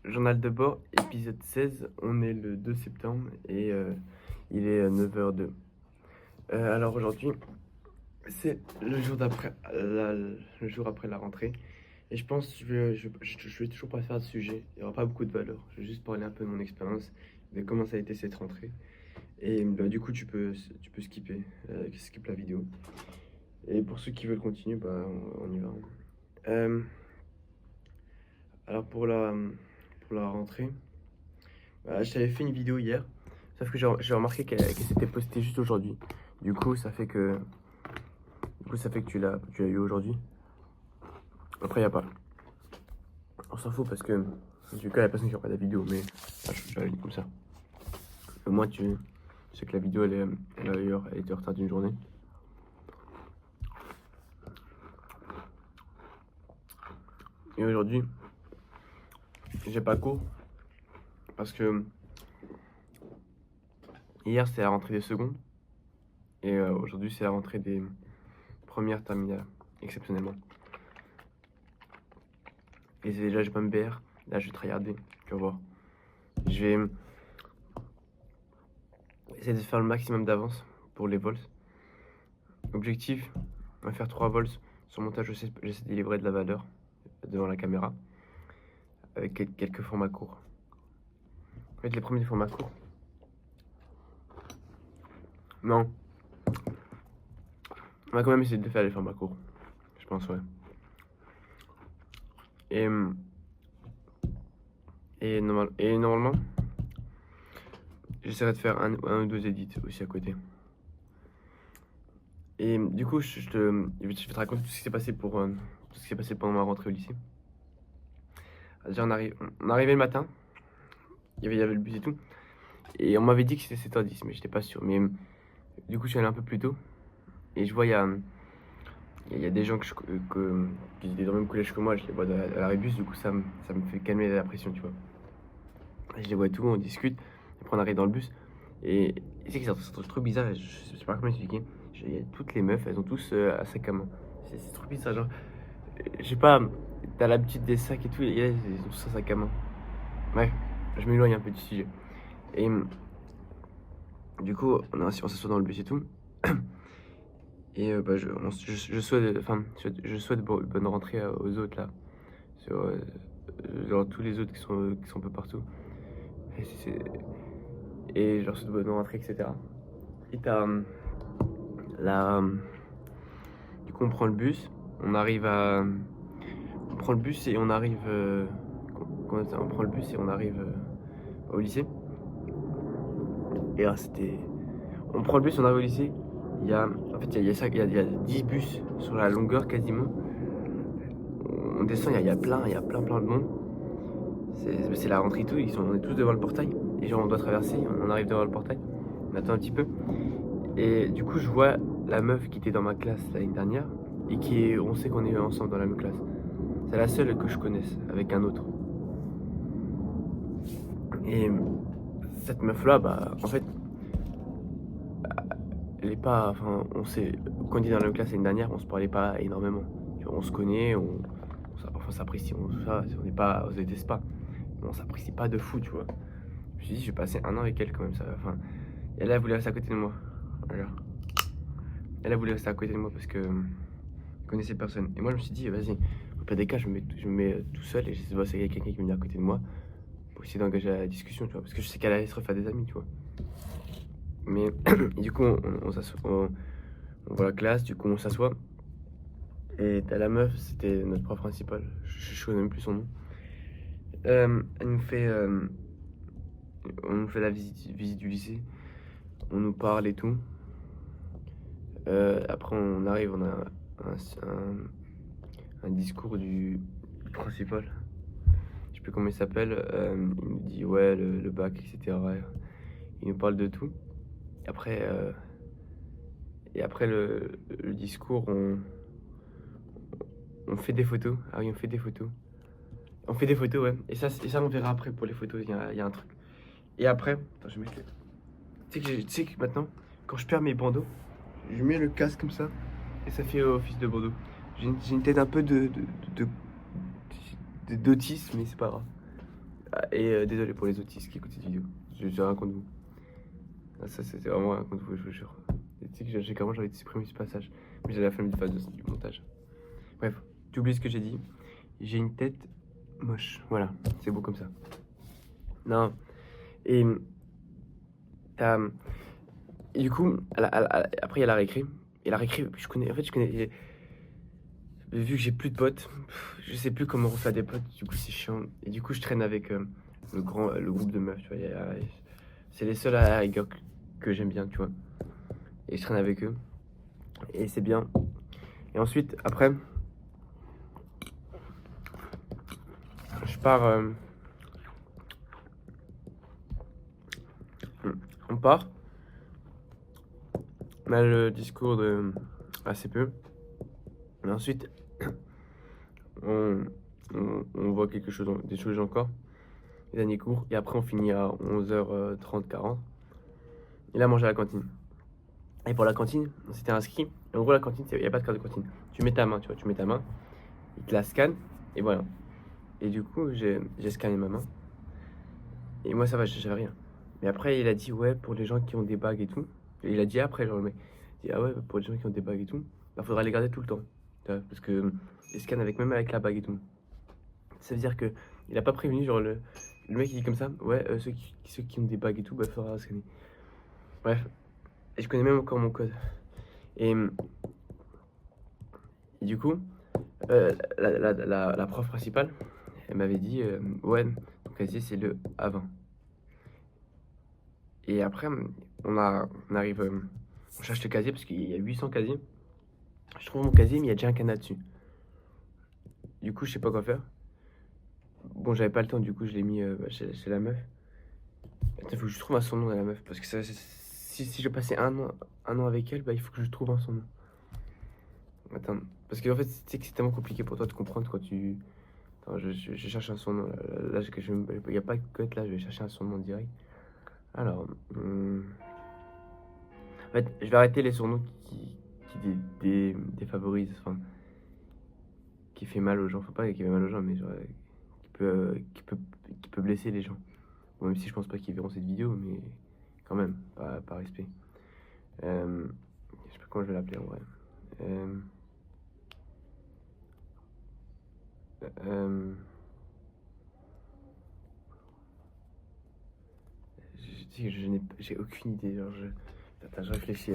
Journal de bord, épisode 16, on est le 2 septembre et il est 9h02. Alors aujourd'hui, c'est le jour d'après le jour après la rentrée et je pense que je vais toujours pas faire de sujet, il n'y aura pas beaucoup de valeur, je vais juste parler un peu de mon expérience, de comment ça a été cette rentrée et du coup tu peux skip la vidéo et pour ceux qui veulent continuer, on y va. Euh, alors pour la rentrée, je t'avais fait une vidéo hier, sauf que j'ai remarqué qu'elle s'était postée juste aujourd'hui. Du coup, ça fait que, tu l'as eu aujourd'hui. Après, y a pas. On s'en fout parce que, du coup, il y a personne qui aura la vidéo, mais je la lis comme ça. Au moins, tu sais que la vidéo, elle était en retard d'une journée. Et aujourd'hui, j'ai pas cours parce que hier, c'était la rentrée des secondes. Et aujourd'hui, c'est la rentrée des premières terminales, exceptionnellement. Et déjà, j'ai pas MBR. Là, je vais tryharder. Tu vas voir. Je vais essayer de faire le maximum d'avance pour les vols. Objectif, on va faire 3 vols. Sur montage, j'essaie de délivrer de la valeur devant la caméra. Avec quelques formats courts. En fait, les premiers formats courts. Non. On va quand même essayer de faire les formats courts. Je pense, ouais. Et normalement, j'essaierai de faire un ou deux edits aussi à côté. Et du coup, je vais te raconter tout ce qui s'est passé tout ce qui s'est passé pendant ma rentrée au lycée. Déjà, on arrivait le matin, il y avait le bus et tout, et on m'avait dit que c'était 7h10, mais j'étais pas sûr. Mais du coup, je suis allé un peu plus tôt, et je vois, il y a des gens qui étaient dans le même collège que moi, je les vois à l'arrêt bus, du coup, ça me fait calmer la pression, tu vois. Je les vois et tout, on discute, après on arrive dans le bus, et tu sais que c'est un truc trop bizarre, je sais pas comment expliquer. Il y a toutes les meufs, elles ont tous un sac à main. C'est trop bizarre, genre, je sais pas, t'as l'habitude des sacs et tout, et là, ils ont tous un sac à main. Bref, je m'éloigne un peu du sujet. Et du coup, on s'assoit dans le bus et tout. Et je souhaite bonne rentrée aux autres là. Genre tous les autres qui sont un peu partout. Et je leur souhaite bonne rentrée, etc. Et t'as la. Du coup, on prend le bus. On prend le bus et on arrive. On prend le bus et on arrive au lycée. Et là, c'était. On prend le bus, on arrive au lycée. Il y a 10 bus sur la longueur quasiment. On descend, il y a plein de monde. C'est la rentrée et tout, on est tous devant le portail. Et genre, on doit traverser, on arrive devant le portail. On attend un petit peu. Et du coup, je vois la meuf qui était dans ma classe l'année dernière. Et on sait qu'on est ensemble dans la même classe. C'est la seule que je connaisse, avec un autre. Et cette meuf-là, en fait, elle est pas. Enfin, quand on était dans la même classe l'année dernière, on se parlait pas énormément. Tu vois, on se connaît, on s'apprécie, on n'est pas, on se déteste pas. Mais on s'apprécie pas de fou, tu vois. Je me suis dit, je vais passer un an avec elle quand même. Et elle voulait rester à côté de moi. Voilà. Elle voulait rester à côté de moi parce que je connaissais personne. Et moi, je me suis dit, vas-y, au pire des cas, je me mets tout seul et j'essaie de voir s'il y a quelqu'un qui vient à côté de moi pour essayer d'engager la discussion, tu vois. Parce que je sais qu'elle allait se refaire des amis, tu vois. Mais et du coup, on voit la classe, du coup, on s'assoit. Et t'as la meuf, c'était notre prof principal, je connais même plus son nom. Elle nous fait, on nous fait la visite du lycée, on nous parle et tout. Après, on arrive, on a un discours du principal. Je sais plus comment il s'appelle. Il nous dit, ouais, le bac, etc. Il nous parle de tout. Et après le discours, on fait des photos. Ah oui, on fait des photos. On fait des photos, ouais. Et ça on verra après pour les photos. Il y a un truc. Et après, attends, je vais mettre tu sais que maintenant, quand je perds mes bandeaux, je mets le casque comme ça et ça fait office de bandeau. J'ai une tête un peu d'autisme, mais c'est pas grave. Désolé pour les autistes qui écoutent cette vidéo. Je raconte vous. Ah, ça, c'est vraiment un raconte vous, je vous jure. Et tu sais que j'ai carrément envie de supprimer ce passage. Mais j'ai la flemme du montage. Bref, tu oublies ce que j'ai dit. J'ai une tête moche. Voilà, c'est beau comme ça. Non. Et t'as. Et du coup, après, il y a la récré. Et la récré, je connais. En fait, je connais. Vu que j'ai plus de potes, je sais plus comment refaire des potes. Du coup, c'est chiant. Et du coup, je traîne avec le groupe de meufs, tu vois. C'est les seuls à la rigueur que j'aime bien, tu vois. Et je traîne avec eux. Et c'est bien. Et ensuite, après, je pars. On part. On a le discours de ACPE. Et ensuite, on voit quelque chose, des choses encore. Les derniers cours. Et après, on finit à 11h30, 40. Et là, manger à la cantine. Et pour la cantine, on s'était inscrit. Et en gros, la cantine, il n'y a pas de carte de cantine. Tu mets ta main, tu vois, tu mets ta main. Il te la scanne. Et voilà. Et du coup, j'ai scanné ma main. Et moi, ça va, j'avais rien. Mais après, il a dit, ouais, pour les gens qui ont des bagues et tout. Et il a dit après, genre, le mec, il dit, ah ouais, pour les gens qui ont des bagues et tout, bah, faudra les garder tout le temps. Tu vois, parce que ils scannent même avec la bague et tout. Ça veut dire que il a pas prévenu, genre, le mec, il dit comme ça, ouais, ceux qui ont des bagues et tout, bah, faudra scanner. Bref. Et je connais même encore mon code. Et du coup, la prof principale, elle m'avait dit, ouais, ton casier, c'est le A20. Et après, on arrive, on cherche le casier parce qu'il y a 800 casiers. Je trouve mon casier, mais il y a déjà un canard dessus. Du coup, je sais pas quoi faire. Bon, j'avais pas le temps, du coup, je l'ai mis chez la meuf. Attends, il faut que je trouve son nom à la meuf. Parce que si je passais un an avec elle, bah, il faut que je trouve son nom. Attends, parce qu'en fait, tu sais que c'est tellement compliqué pour toi de comprendre quand tu. Attends, je cherche un son nom. Là, il n'y a pas de code là, je vais chercher un son nom direct. Alors. En fait, je vais arrêter les surnoms qui défavorisent, enfin, qui fait mal aux gens. Faut pas qui fait mal aux gens, mais genre, qui peut blesser les gens. Bon, même si je pense pas qu'ils verront cette vidéo, mais quand même, par respect. Je sais pas comment je vais l'appeler en vrai. J'ai aucune idée. Genre, attends, je réfléchis.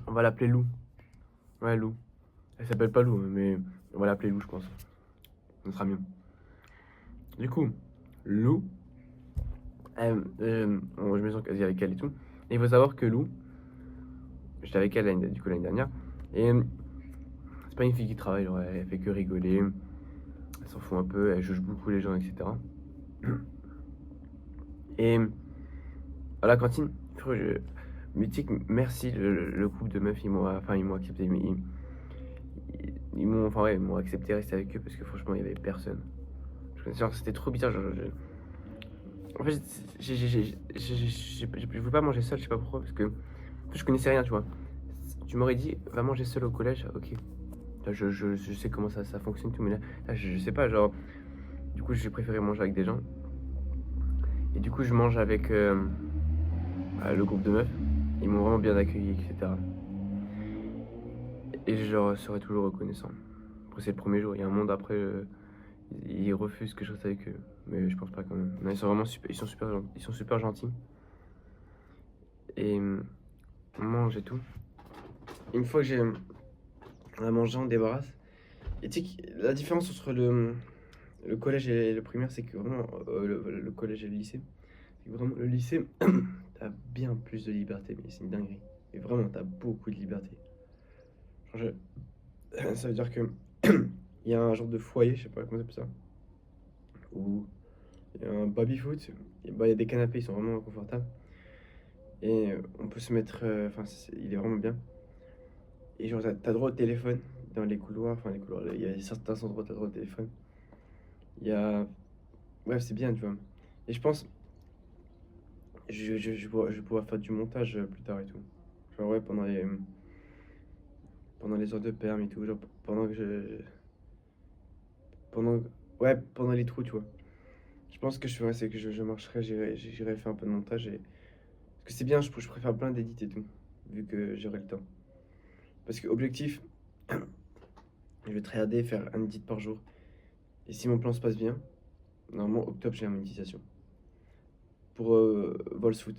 On va l'appeler Lou. Ouais, Lou. Elle s'appelle pas Lou, mais on va l'appeler Lou, je pense. Ce sera mieux. Du coup, Lou, je me sens quasi avec elle et tout. Et il faut savoir que Lou, j'étais avec elle l'année dernière. Et c'est pas une fille qui travaille, genre, elle fait que rigoler. Elle s'en fout un peu, elle juge beaucoup les gens, etc. Et à la cantine, mythique, merci le couple de meufs, ils m'ont accepté. Ils m'ont accepté de rester avec eux parce que franchement, il y avait personne. Genre, c'était trop bizarre. En fait, je voulais pas manger seul, je sais pas pourquoi, parce que je connaissais rien, tu vois. Tu m'aurais dit, va manger seul au collège, ok. Là, je sais comment ça fonctionne, tout, mais là je sais pas, genre. Du coup, j'ai préféré manger avec des gens. Et du coup, je mange avec le groupe de meufs. Ils m'ont vraiment bien accueilli, etc. Et je leur serai toujours reconnaissant. Après, c'est le premier jour, il y a un monde après. Ils refusent que je reste avec eux. Mais je pense pas quand même. Non, ils sont vraiment super, ils sont super gentils. Et on mange et tout. Une fois que on a mangé, on débarrasse. Et tu sais, la différence entre le collège et le primaire, c'est que vraiment, le collège et le lycée, c'est que vraiment, le lycée, t'as bien plus de liberté, mais c'est une dinguerie. Et vraiment, t'as beaucoup de liberté. Genre, ça veut dire que il y a un genre de foyer, je sais pas comment ça s'appelle ça, où il y a un baby-foot, et bah, il y a des canapés, ils sont vraiment confortables. Et on peut se mettre, enfin, il est vraiment bien. Et genre, t'as droit au téléphone dans les couloirs, enfin, les couloirs, il y a certains endroits, t'as droit au téléphone. Il y a... Bref, c'est bien, tu vois. Et je pense, je vais pouvoir faire du montage plus tard et tout. Genre, ouais, pendant les heures de perm et tout, genre, pendant que pendant, ouais, pendant les trous, tu vois. Je pense que je ferais, c'est que je marcherai, j'irai faire un peu de montage et... Parce que c'est bien, je préfère plein d'édits et tout, vu que j'aurai le temps. Parce que objectif, je vais tryharder, faire un edit par jour. Et si mon plan se passe bien, normalement, octobre, j'ai la monétisation. Pour Volsfoot.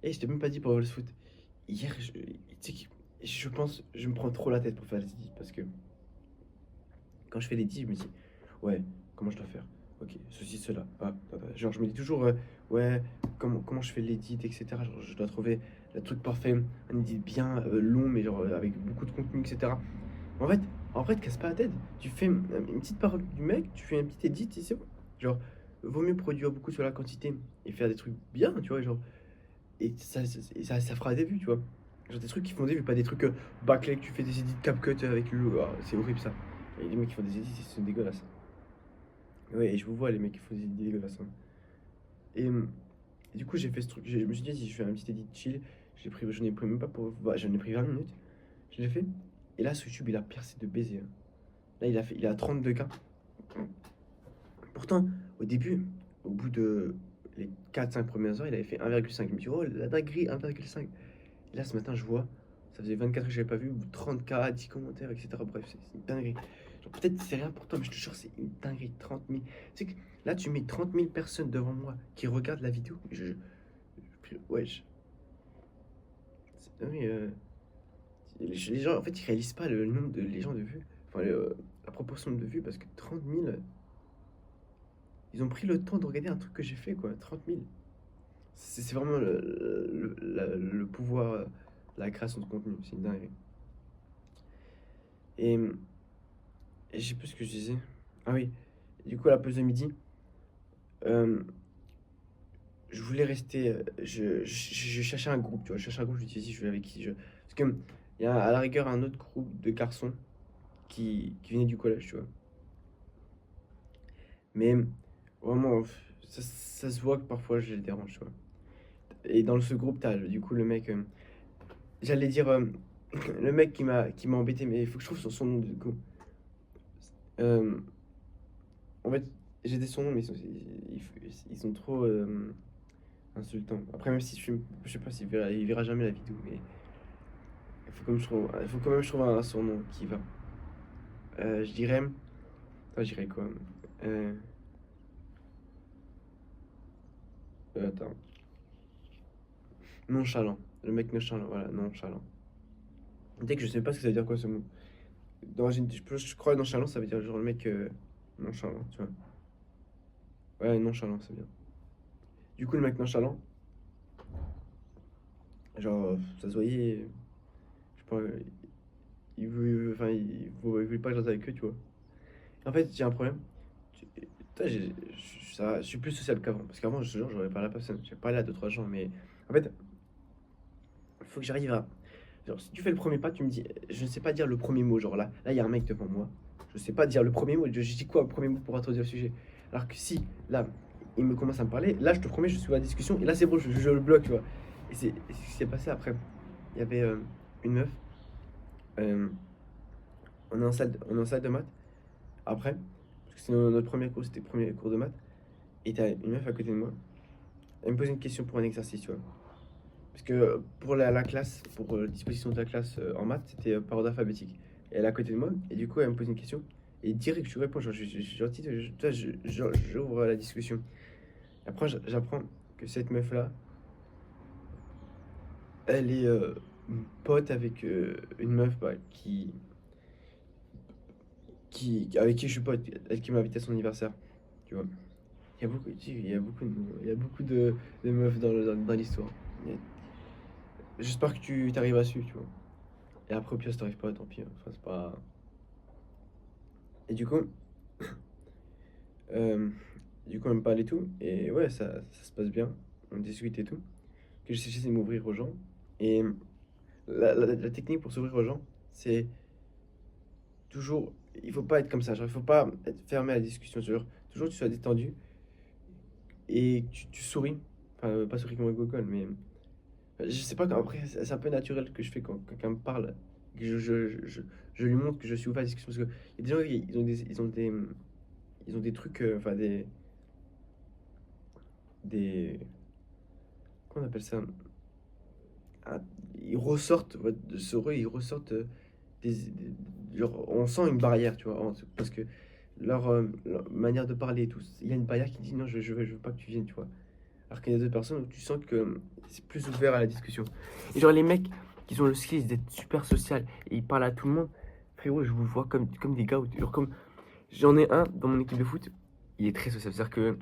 Et je t'ai même pas dit pour Volsfoot. Hier, tu sais je pense, je me prends trop la tête pour faire les edits. Parce que quand je fais les edits, je me dis, ouais, comment je dois faire? Ok, ceci, cela. Genre, je me dis toujours, ouais, comment je fais l'edit, etc. Genre, je dois trouver le truc parfait, un edit bien long, mais genre avec beaucoup de contenu, etc. En fait, en vrai, te casse pas la tête. Tu fais une petite parole du mec, tu fais un petit edit et c'est bon. Genre, vaut mieux produire beaucoup sur la quantité et faire des trucs bien, tu vois, genre. Et ça fera des vues, tu vois. Genre des trucs qui font des vues, pas des trucs bâclés que tu fais des edits CapCut avec le. Ah, c'est horrible ça. Et les mecs qui font des edits, ils sont dégueulasses. Ouais, et je vous vois, les mecs qui font des edits dégueulasses, hein. Et du coup, j'ai fait ce truc. Je me suis dit, si je fais un petit edit chill, j'en ai pris même pas pour. Bah, j'en ai pris 20 minutes. Je l'ai fait. Et là, ce YouTube, il a percé de baiser, hein. Là, il a 32K. Pourtant, au début, au bout de les 4-5 premières heures, il avait fait 1,5. Je me dis, oh, la dinguerie, 1,5. Et là, ce matin, je vois, ça faisait 24 heures que je l'avais pas vu, 30K, 10 commentaires, etc. Bref, c'est une dinguerie. Genre, peut-être c'est rien pour toi, mais je te jure, c'est une dinguerie. 30 000. Tu sais que là, tu mets 30 000 personnes devant moi qui regardent la vidéo. Wesh. C'est dingue. Les gens, en fait, ils réalisent pas le nombre de les gens de vues. Enfin, la proportion de vues, parce que 30 000. Ils ont pris le temps de regarder un truc que j'ai fait, quoi. 30 000. C'est vraiment le pouvoir, la création de contenu. C'est une dinguerie. Et, et je sais plus ce que je disais. Ah oui. Du coup, à la pause de midi, euh, je voulais rester. Je cherchais un groupe, tu vois. Je cherchais un groupe, je me disais, si je vais avec qui je. Parce que il y a à la rigueur un autre groupe de garçons qui venaient du collège, tu vois. Mais vraiment, ça se voit que parfois je les dérange, tu vois. Et dans ce groupe, t'as du coup le mec. J'allais dire le mec qui m'a embêté, mais il faut que je trouve son nom du coup. Euh, En fait, j'ai des son nom, mais ils sont trop insultants. Après, même si je sais pas s'il il verra jamais la vidéo, mais il faut quand même que je trouve un surnom qui va. Je dirais. Attends, je dirais quoi? Euh, attends. Nonchalant. Le mec nonchalant, voilà, nonchalant. Dès que je sais pas ce que ça veut dire quoi ce mot. Je crois nonchalant, ça veut dire genre le mec nonchalant, tu vois. Ouais, nonchalant, c'est bien. Du coup, le mec nonchalant, genre, ça se voyait, je sais pas, enfin, il voulait pas que j'aille avec eux, tu vois. En fait, j'ai un problème. Putain, je suis plus social qu'avant. Parce qu'avant, je te jure, j'aurais parlé à personne. J'ai parlé à deux trois gens, mais en fait, il faut que j'arrive à. Genre, si tu fais le premier pas, tu me dis, je ne sais pas dire le premier mot. Genre là, il y a un mec devant moi. Je sais pas dire le premier mot. Je dis quoi le premier mot pour introduire le sujet? Alors que si, là, il me commence à me parler, là, je te promets, je suis à la discussion. Et là, c'est bon, je le bloque, tu vois. Et c'est ce qui s'est passé après. Il y avait une meuf. euh, on est en salle de maths. Après, parce que c'est notre premier cours, c'était le premier cours de maths. Et t'as une meuf à côté de moi. Elle me posait une question pour un exercice, tu vois. Parce que pour la classe, pour la disposition de la classe en maths, c'était par ordre alphabétique. Et elle est à côté de moi, et du coup, elle me pose une question. Et direct, je lui réponds, genre, je suis gentil, j'ouvre la discussion. Après, j'apprends que cette meuf-là, elle est pote avec une meuf bah, avec qui je suis pote, elle qui m'a invité à son anniversaire, tu vois. Il y a beaucoup de meufs dans l'histoire. Et j'espère que tu t'arrives à suivre, tu vois. Et après, au pire, si t'arrives pas, tant pis, hein. Enfin, c'est pas. Et euh, du coup, on me parle et tout. Et ouais, ça se passe bien. On discute et tout. Que j'essaie de m'ouvrir aux gens. Et la technique pour s'ouvrir aux gens, c'est toujours. Il faut pas être comme ça. Genre, il faut pas être fermé à la discussion. Genre, toujours que tu sois détendu et que tu souris. Enfin, pas sourire comme un gogol, mais je sais pas, après, c'est un peu naturel que je fais quand quelqu'un me parle, que je lui montre que je suis ouvert à la discussion. Parce qu'il y a des gens, ils ont des trucs, enfin des, comment on appelle ça? Ah, ils ressortent, ouais, sur eux, ils ressortent genre, on sent une barrière, tu vois, parce que leur manière de parler et tout, il y a une barrière qui dit non, je veux pas que tu viennes, tu vois. Alors qu'il y a d'autres personnes où tu sens que c'est plus ouvert à la discussion. Et genre les mecs qui ont le skill d'être super social et ils parlent à tout le monde, frérot, je vous vois comme des gars, genre comme j'en ai un dans mon équipe de foot, il est très social, c'est-à-dire que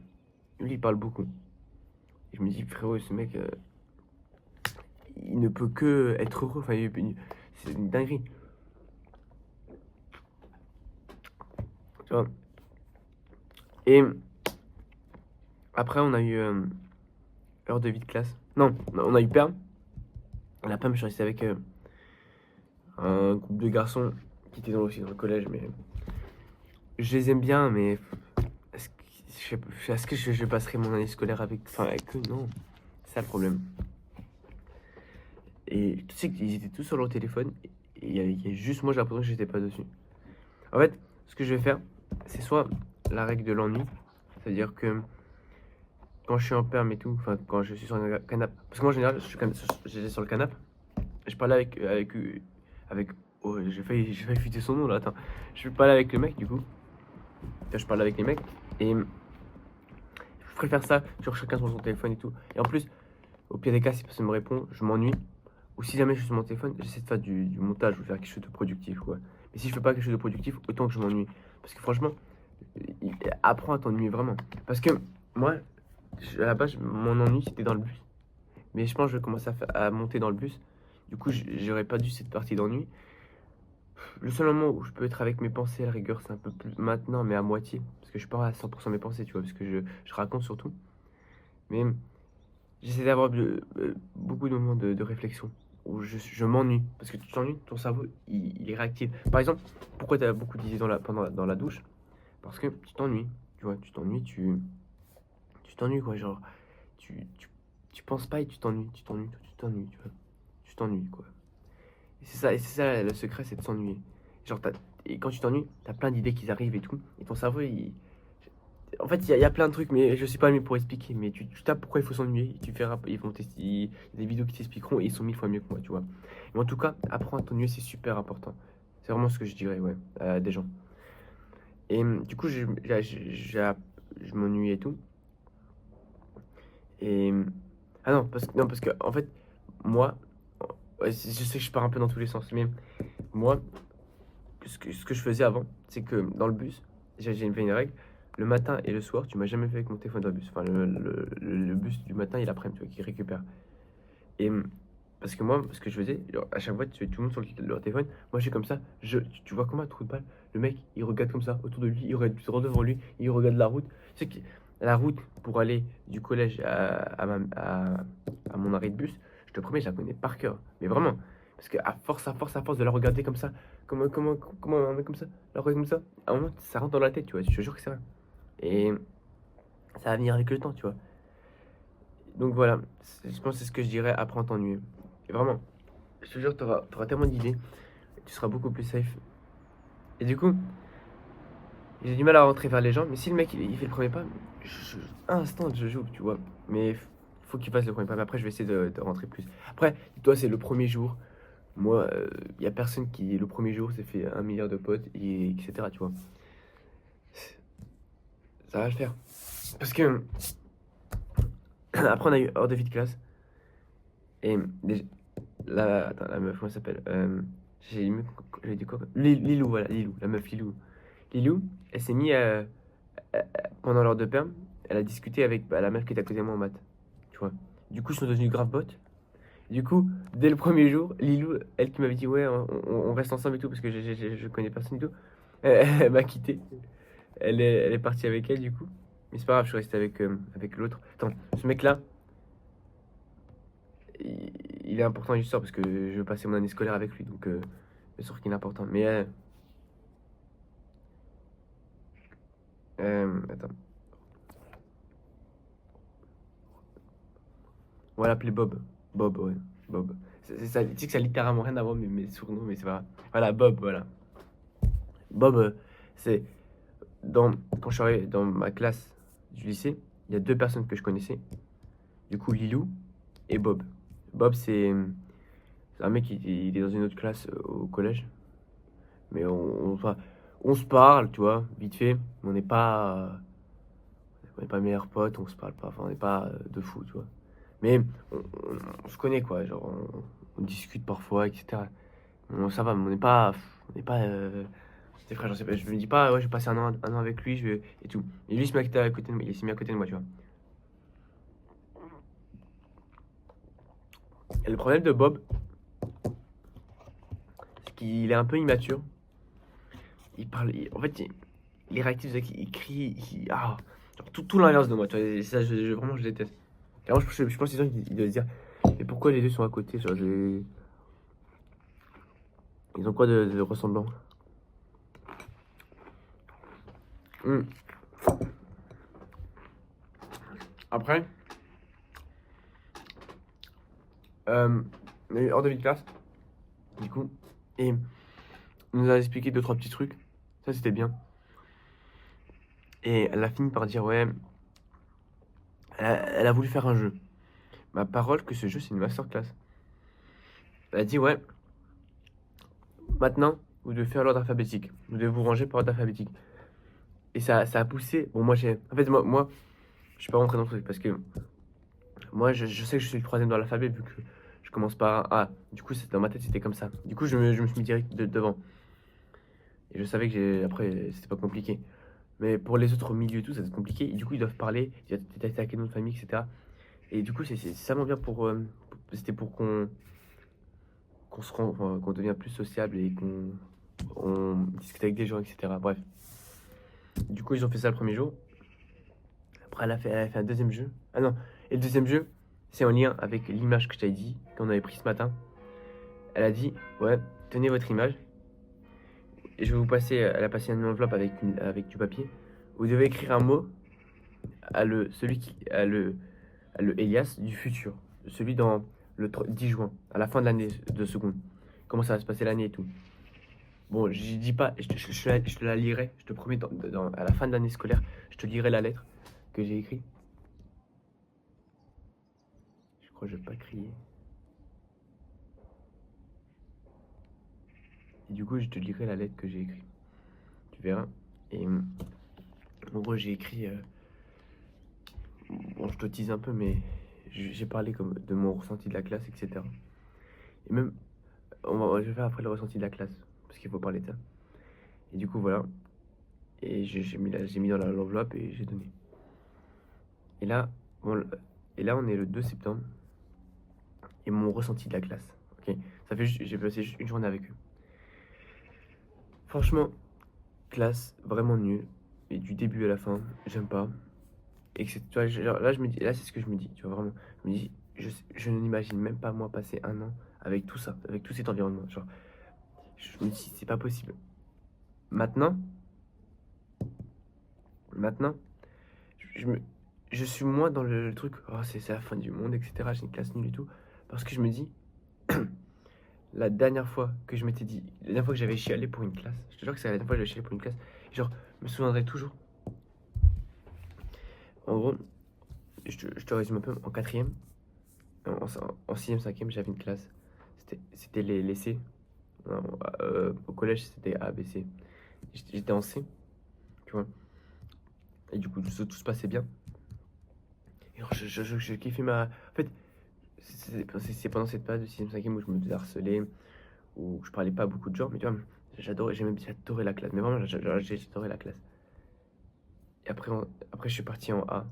lui il parle beaucoup. Et je me dis frérot, ce mec, il ne peut que être heureux, enfin c'est une dinguerie, tu vois. Et après on a eu heure de vie de classe. Non, on a eu perm. À la perm, je suis resté avec un groupe de garçons qui étaient aussi dans le collège, mais je les aime bien, mais est-ce que je passerai mon année scolaire avec eux? Non, c'est ça le problème. Et tu sais qu'ils étaient tous sur leur téléphone, et il y a juste moi, j'ai l'impression que j'étais pas dessus. En fait, ce que je vais faire, c'est soit la règle de l'ennui, c'est-à-dire que quand je suis en perm et tout, enfin quand je suis sur un canapé, parce que moi en général, j'étais sur le canapé, je parlais avec oh, j'ai failli fuiter son nom là, attends. Je parlais avec le mec du coup, je parlais avec les mecs, et je préfère ça, genre chacun sur son téléphone et tout. Et en plus, au pire des cas, si personne me répond, je m'ennuie. Ou si jamais je suis sur mon téléphone, j'essaie de faire du montage ou faire quelque chose de productif, quoi. Mais si je fais pas quelque chose de productif, autant que je m'ennuie. Parce que franchement, apprends à t'ennuyer vraiment. Parce que moi, à la base, mon ennui c'était dans le bus. Mais je pense que je vais commencer à monter dans le bus. Du coup, j'aurais pas dû cette partie d'ennui. Le seul moment où je peux être avec mes pensées à la rigueur, c'est un peu plus maintenant, mais à moitié. Parce que je suis pas à 100% mes pensées, tu vois. Parce que je raconte surtout. Mais j'essaie d'avoir beaucoup de moments de réflexion où je m'ennuie. Parce que tu t'ennuies, ton cerveau, il est réactif. Par exemple, pourquoi tu as beaucoup d'idées dans la douche? Parce que tu t'ennuies. Tu vois, tu t'ennuies, tu t'ennuies, quoi. Genre, tu, tu, tu penses pas et tu t'ennuies. Tu t'ennuies, tu vois. Tu t'ennuies, quoi. Et c'est ça le secret, c'est de s'ennuyer. Genre, et quand tu t'ennuies, t'as plein d'idées qui arrivent et tout. Et ton cerveau, en fait, il y a plein de trucs, mais je suis pas le mieux pour expliquer. Mais tu tapes pourquoi il faut s'ennuyer, tu verras, il y a des vidéos qui t'expliqueront et ils sont mille fois mieux que moi, tu vois. Mais en tout cas, apprends à t'ennuyer, c'est super important. C'est vraiment ce que je dirais, ouais, à des gens. Et du coup, je m'ennuie et tout. Et ah non, parce que en fait, moi, ouais, je sais que je pars un peu dans tous les sens, mais moi, ce que je faisais avant, c'est que dans le bus, j'ai une règle. Le matin et le soir, tu m'as jamais vu avec mon téléphone dans le bus. Enfin, le bus du matin et l'après-midi, tu vois, qui récupère. Et parce que moi, ce que je faisais, genre, à chaque fois, tu fais tout le monde sur leur téléphone. Moi, je suis comme ça. Tu vois comment un trou de balle, le mec, il regarde comme ça autour de lui, il regarde droit devant lui, il regarde la route. Tu sais que la route pour aller du collège à mon arrêt de bus, je te promets, je la connais par cœur. Mais vraiment. Parce que à force de la regarder comme ça, comment un mec comme ça, la regarder comme ça, à un moment, ça rentre dans la tête, tu vois. Je te jure que c'est vrai. Et ça va venir avec le temps, tu vois. Donc voilà, je pense que c'est ce que je dirais, apprends à t'ennuyer. Et vraiment, je te jure, t'auras tellement d'idées, tu seras beaucoup plus safe. Et du coup, j'ai du mal à rentrer vers les gens, mais si le mec il fait le premier pas, un instant je joue, tu vois. Mais faut qu'il fasse le premier pas, mais après je vais essayer de rentrer plus. Après, toi c'est le premier jour, moi, il y a personne qui, le premier jour, s'est fait 1 milliard de potes, et, etc., tu vois. Ça va le faire. Parce que, après on a eu hors de vie de classe, et attends, la meuf, comment elle s'appelle j'ai dit quoi? Lilou, voilà, Lilou, la meuf Lilou. Lilou, elle s'est mise pendant l'heure de perm, elle a discuté avec la meuf qui était à côté de moi en maths, tu vois. Du coup, ils sont devenus grave potes. Du coup, dès le premier jour, Lilou, elle qui m'avait dit, ouais, on reste ensemble et tout, parce que je connais personne et tout, elle m'a quitté. Elle est partie avec elle, du coup. Mais c'est pas grave, je suis resté avec l'autre. Attends, ce mec-là, il est important l'histoire parce que je veux passer mon année scolaire avec lui, donc bien sûr qu'il est important. Mais attends. va l'appeler Bob. Bob, ouais. Bob. Ça, tu sais que ça a littéralement rien à voir, mes surnoms, mais c'est pas. Voilà, Bob, voilà. Bob, c'est. Quand je suis arrivé dans ma classe du lycée, il y a deux personnes que je connaissais. Du coup, Lilou et Bob. Bob, c'est un mec il est dans une autre classe au collège. Mais enfin, on se parle, tu vois, vite fait. Mais on n'est pas meilleurs potes, on se parle pas. Enfin, on n'est pas de fou, tu vois. Mais on se connaît, quoi. Genre, on discute parfois, etc. Ça va, mais on n'est pas des frères. Genre, je me dis pas, ouais, je vais passer un an avec lui, et tout. Et lui, il s'est mis à côté de moi, il s'est mis à côté de moi, tu vois. Et le problème de Bob, c'est qu'il est un peu immature. Il parle, en fait, il est réactif, il crie, genre tout l'inverse de moi, tu vois. Et ça, vraiment, je déteste. Et alors, je pense que les gens, ils doivent se dire, mais pourquoi les deux sont à côté, genre, ils ont quoi de ressemblant? Hmm. Après, on a eu hors de vie de classe, du coup, et on nous a expliqué deux, trois petits trucs. Ça, c'était bien. Et elle a fini par dire, ouais, elle a voulu faire un jeu. Ma parole que ce jeu, c'est une masterclass. Elle a dit, ouais, maintenant, vous devez faire l'ordre alphabétique. Vous devez vous ranger par ordre alphabétique. Et ça a poussé. Bon, moi, en fait, moi, je suis pas rentré dans le truc parce que moi, je sais que je suis le troisième dans l'alphabet vu que je commence par un A. Du coup, dans ma tête, c'était comme ça. Du coup, je me suis mis direct devant. Et je savais que après, c'était pas compliqué. Mais pour les autres au milieu et tout, ça c'est compliqué. Et du coup, ils doivent parler, t'es à quel nom de famille, etc. Et du coup, c'est vraiment bien c'était pour qu'on devienne plus sociable et on discute avec des gens, etc. Bref. Du coup, ils ont fait ça le premier jour. Après, elle a fait un deuxième jeu. Ah non, et le deuxième jeu, c'est en lien avec l'image que je t'avais dit, qu'on avait pris ce matin. Elle a dit, ouais, tenez votre image. Et je vais vous passer, elle a passé une enveloppe avec du papier. Vous devez écrire un mot à le Elias du futur. Celui dans le 10 juin, à la fin de l'année de seconde. Comment ça va se passer l'année et tout. Bon, je dis pas, je te la lirai, je te promets, à la fin de l'année scolaire, je te lirai la lettre que j'ai écrite. Je crois que je vais pas crier. Et du coup, je te lirai la lettre que j'ai écrite. Tu verras. Et en gros, j'ai écrit. Bon, je te tease un peu, mais j'ai parlé comme de mon ressenti de la classe, etc. Et même, je vais faire après le ressenti de la classe, parce qu'il faut parler de ça. Et du coup, voilà. Et j'ai mis dans l'enveloppe et j'ai donné. Et là, bon, on est le 2 septembre. Et mon ressenti de la classe. Ok. J'ai passé juste une journée avec eux. Franchement, classe vraiment nulle. Et du début à la fin, j'aime pas. Et que tu vois, là, c'est ce que je me dis. Tu vois, vraiment. Je me dis, je n'imagine même pas moi passer un an avec tout ça, avec tout cet environnement. Genre, je me dis, c'est pas possible. Maintenant, maintenant, je, me, je suis moins dans le truc, oh, c'est la fin du monde, etc. J'ai une classe nulle et tout. Parce que je me dis, la dernière fois que je m'étais dit, la dernière fois que j'avais chialé pour une classe, je te jure que c'est la dernière fois que j'avais chialé pour une classe, genre, je me souviendrai toujours. En gros, je te résume un peu, en quatrième, en sixième, cinquième, j'avais une classe. C'était les C. Au collège, c'était A, B, C. J'étais en C, tu vois. Et du coup, tout se passait bien. Et alors, je kiffais ma. En fait, c'est pendant cette période de 6ème, 5ème où je me faisais harceler, où je parlais pas à beaucoup de gens, mais tu vois, j'adorais la classe. Mais vraiment, j'adorais la classe. Et après, je suis parti en A.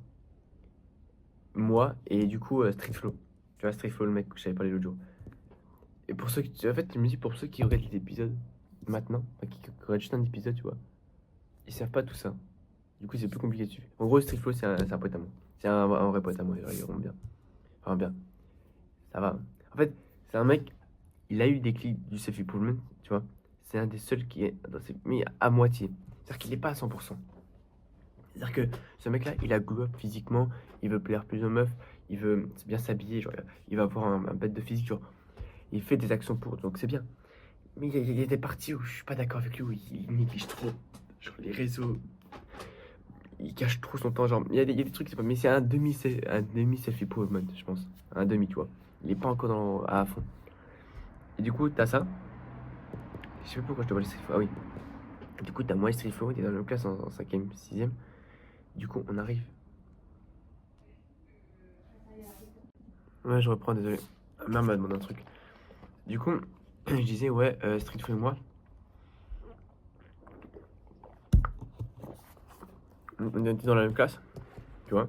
Moi, et du coup, Street Flow. Tu vois, Street Flow, le mec que je t'avais parlé l'autre jour. Et pour ceux qui. En fait, je me dis, pour ceux qui regardent l'épisode maintenant, enfin, qui regardent juste un épisode, tu vois, ils savent pas tout ça. Du coup, c'est plus compliqué dessus. En gros, Street Flow, c'est un pote à moi. C'est un vrai pote à moi, ils iront bien. Enfin, bien. Ça va. En fait, c'est un mec, il a eu des clips du self-improvement, tu vois. C'est un des seuls qui est mais à moitié. C'est-à-dire qu'il n'est pas à 100%. C'est-à-dire que ce mec-là, il a glow up physiquement, il veut plaire plus aux meufs, il veut bien s'habiller, genre, il va avoir un bête de physique, genre, il fait des actions pour, donc c'est bien. Mais il y a des parties où je suis pas d'accord avec lui, où il néglige trop, genre les réseaux, il cache trop son temps, genre, il y a des trucs, c'est pas, mais c'est un demi selfie pro mode, je pense, un demi, tu vois. Il est pas encore à fond. Et du coup, t'as ça. Je sais pas pourquoi je te vois le street flow. Ah oui. Du coup, t'as moi et street flow, t'es dans la même classe en 5ème, 6ème. Du coup, on arrive. Ouais, je reprends, désolé. Ma mère m'a demandé un truc. Du coup, je disais, ouais, street flow et moi, on était dans la même classe, tu vois.